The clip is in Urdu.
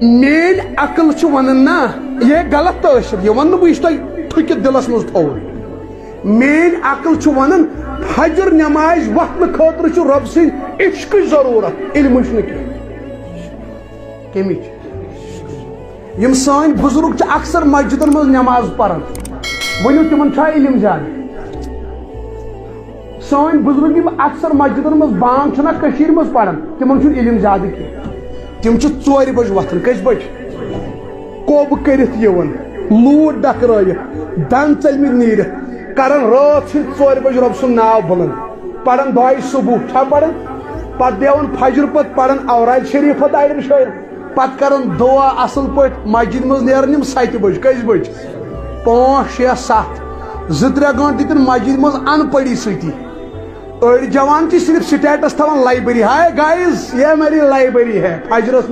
میل عقل ونان نا یہ غلط تشر یہ ون بہ تھکت دلس مز تھو میل عقل ونان فجر نماز وقت خاطر رب سن عشق ضرورت علم کمچ یم سان بزرگ اکثر مسجدن مز نماز پران ونیو تمن علم زیادہ سان بزرگ اکثر مسجدن مز بانگ چھنا کشیر مز پران تمن علم زیادہ کی تم 4 بج وتھان کس بج کوب کرت یون لوٹ ڈکرائت دن ژلمت نیرت کران رات 4 بج رب سن ناو بلند پڑھان دعائے صبح چھا پڑھان پتہ دیوان فجر پتہ پڑھان اوراد شریف دائر شاعر پتہ کران دعا اصل پٹ مسجد مز نیرن 7 بج کس بج 5 6 7 2-3 گھنٹہ دن مسجد مز ان پڑی ستی اڑ جوان صرف سٹیٹس تھوان لائبریری ہائے گائز یہ میری لائبریری ہے فجرس